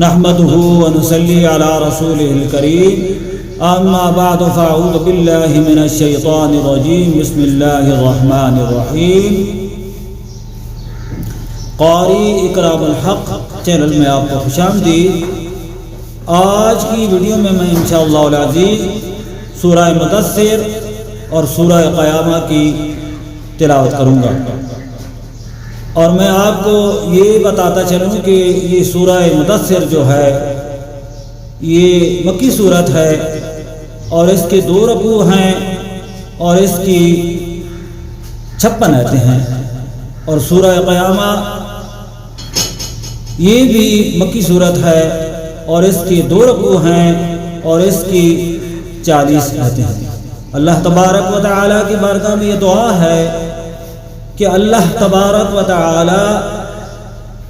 नहमदुहु व नुसल्ली अला रसूलिहिल करीम अम्मा बाद फ़अऊज़ु बिल्लाहि मिनश शैतानिर रजीम बिस्मिल्लाहिर रहमानिर रहीम। क़ारी इक़राउल हक़ चैनल में आपको खुशामदीद। आज की वीडियो में मैं इंशाअल्लाह अज़ीज़ सूरह मुदस्सिर और सूरह क़यामा की तिलावत करूँगा और मैं आपको ये बताता चलूँ कि ये सूरह मुदस्सिर जो है ये मक्की सूरत है और इसके 2 रकू हैं और इसकी 56 आयतें हैं। और सूरह क़यामा ये भी मक्की सूरत है और इसके 2 रकू हैं और इसकी 40 आयतें हैं। अल्लाह तबारक व तआला की बारगाह में ये दुआ है कि अल्लाह तबारक व तआला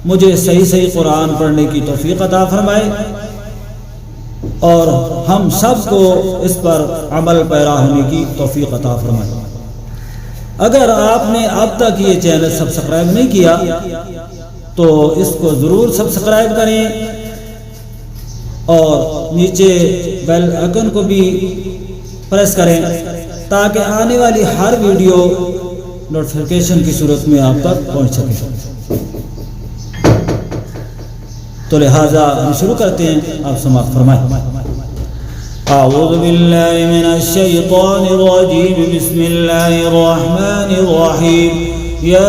मुझे सही सही कुरान पढ़ने की तौफीक अता फरमाए और हम सब को इस पर अमल पैरा होने की तौफीक अता फरमाए। अगर आपने अब तक ये चैनल सब्सक्राइब नहीं किया तो इसको ज़रूर सब्सक्राइब करें और नीचे बेल आइकन को भी प्रेस करें ताकि आने वाली हर वीडियो नोटिफिकेशन की सूरत में आप तक पहुंच सके। तो लिहाजा हम शुरू करते हैं, आप समाअत फरमाएं। अऊज़ु बिल्लाहि मिनश शैतानिर रजीम बिस्मिल्लाहिर रहमानिर रहीम। या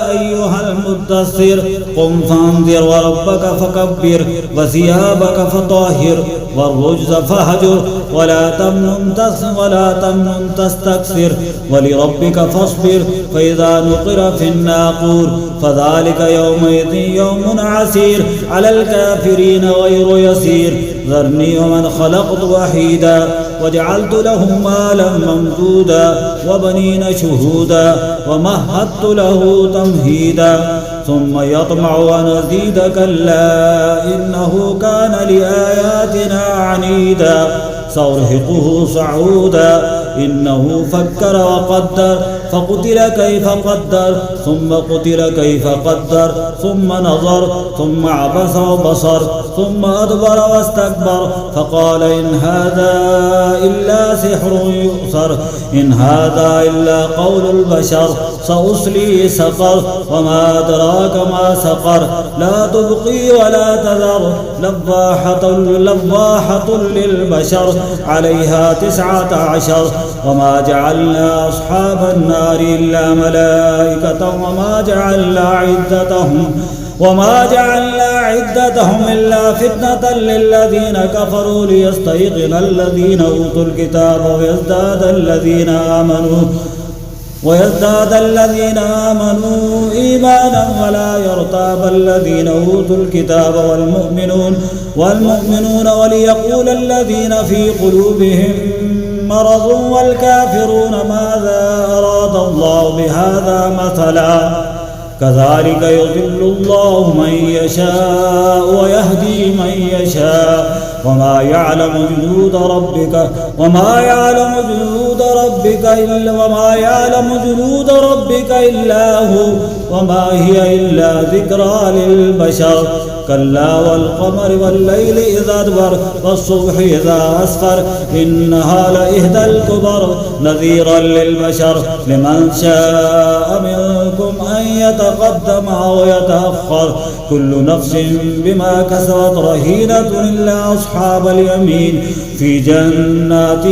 अय्युहल मुद्दस्सिर क़ुम फ़अन्ज़िर व रब्बक फ़कब्बिर व सियाबक फ़ताहिर वरुज्ज़ फ़हजुर वला तमनुन तस्तक्सिर वलिरब्बिक फ़स्बिर फ़इज़ा नुक़िर फ़िन्नाक़ूर फ़ज़ालिका यौमइज़िन यौमुन असीर अलल काफ़िरीन गैरु यसीर ज़रनी वमन ख़लक़तु वहीदा वजअलतु लहु मालन ममदूदा वबनीन शुहूदा वमहदतु लहु तमहीदा सुम्मा यत्मउ अन अज़ीद कल्ला इन्नहु कान लिआयातिना अनीदा सउरहिक़ुहु सऊदा इन्नहु फक्कर वक़द्दर फ़क़ुतिल कैफ़ क़द्दर सुम्मा क़ुतिल कैफ़ क़द्दर सुम्मा नज़र सुम्मा अबस वबसर सुम्मा अदबर वस्तकबर फ़क़ाल इन हाज़ा इल्ला सिह्रुन युअ्सर इन हाज़ा इल्ला क़ौलुल बशर सउस्ली सक़र वमा अदराक मा सक़र ला तुबक़ी वला तज़र लव्वाहतुन लिलबशर अलैहा 19 वमा जअलना अस्हाबन नार इल्ला मलाइकतन वमा जअलना इद्दतहुम इल्ला फितनतन लिल्लज़ीन कफ़रू लियस्तयक़िनल लज़ीन ऊतुल किताब ويزداد الذين آمنوا إيمانا ولا يرتاب الذين أوتوا الكتاب والمؤمنون وليقول الذين في قلوبهم مرض والكافرون ماذا أراد الله بهذا مثلا كذلك يضل الله من يشاء ويهدي من يشاء وما يعلم جنود ربك إلا هو وما هي إلا ذكرى للبشر كلا والقمر والليل إذا أدبر والصبح إذا أسفر إنها لإحدى الكبر نذيرا للبشر لمن شاء منكم أن يتقدم أو يتأخر كل نفس بما كسبت رهينة إلا أصحاب اليمين في جنات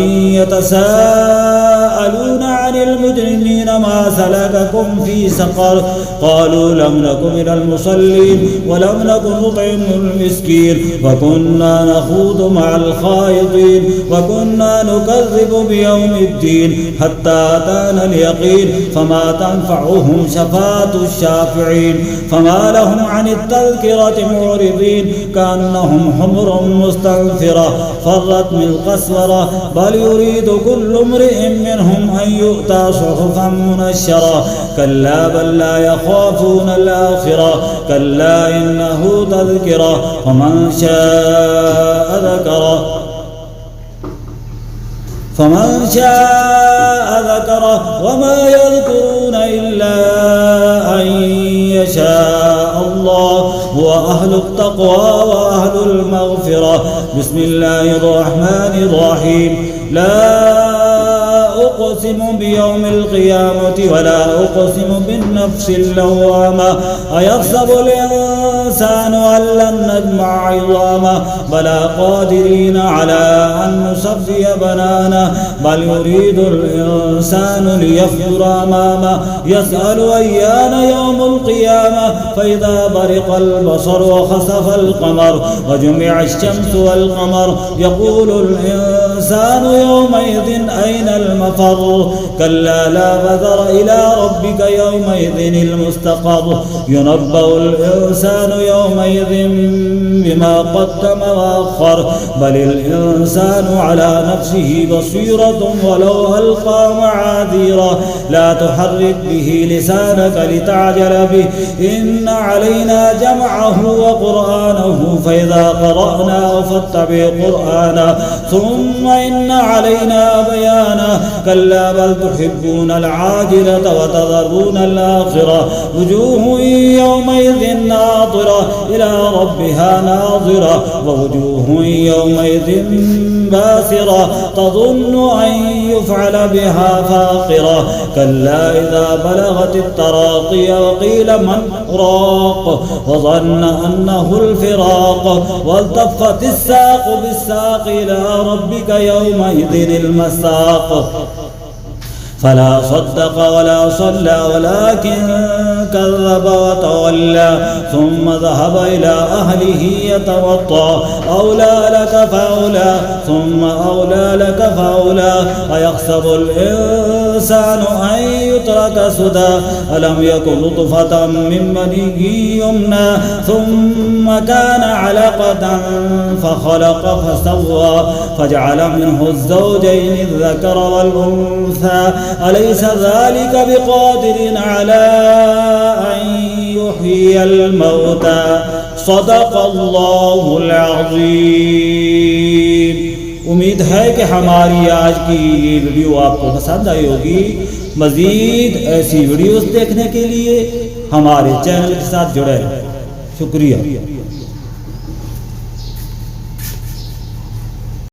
يتساءلون عن المجرمين ما سلككم في سقر قالوا لم نكن من المصلين ولم نكن نطعم المسكين وكنا نخوض مع الخائضين وكنا نكذب بيوم الدين حتى أتانا اليقين فما تنفعهم شفاعة الشافعين فما لهم عن التذكرة معرضين كأنهم حمر مستنفرة فرت من قسورة بل يريد كل امرئ منهم أن يؤتى صحفا منشرة كلا بل لا يخافون الآخرة كلا إنه تذكرة فمن شاء ذكره وما يذكرون إلا أن يشاء الله هو أهل التقوى مغفرة. بسم الله الرحمن الرحيم. لا أقسم بيوم القيامة ولا أقسم بالنفس اللوامة أيحسب الإنسان أن لن نجمع عظامه بلى قادرين على أن نسوي بنانه بل يريد الإنسان ليفجر أمامه يسأل أيان يوم القيامة فإذا برق البصر وخسف القمر وجمع الشمس والقمر يقول الإنسان يومئذ أين المفر كلا لا وزر إلى ربك يومئذ المستقر ينبأ الإنسان يومئذ بما قدم وأخر بل الإنسان على نفسه بصيرة ولو ألقى معاذيره لا تحرك به لسانك لتعجل به إن علينا جمعه وقرآنه فإذا قرأناه فاتبع قرآنه ثم إن علينا بيانه كلا بل تحبون العاجلة وتذرون الآخرة وجوه يومئذ ناظرة إلى ربها ناظرة ووجوه يومئذ باسرة تظن أن يفعل بها فاقرة كلا إذا بلغت التراقي وقيل من راق وظن أنه الفراق والتفت الساق بالساق إلى ربك يومئذ المساق فلا صدق ولا صلى ولكن كذب وتولى ثم ذهب إلى أهله يتمطى أولى لك فأولى ثم أولى لك فأولى أيحسب الإنسان أن يترك سدى ألم يكن نطفة من مني يمنى ثم كان علقة فخلق فسوى فجعل منه الزوجين الذكر والأنثى أليس ذلك بقادر على أن يحيي الموتى صدق الله العظيم. उम्मीद है कि हमारी आज की ये वीडियो आपको पसंद आई होगी। मज़ीद ऐसी वीडियोस देखने के लिए हमारे चैनल के साथ जुड़े रहें। शुक्रिया।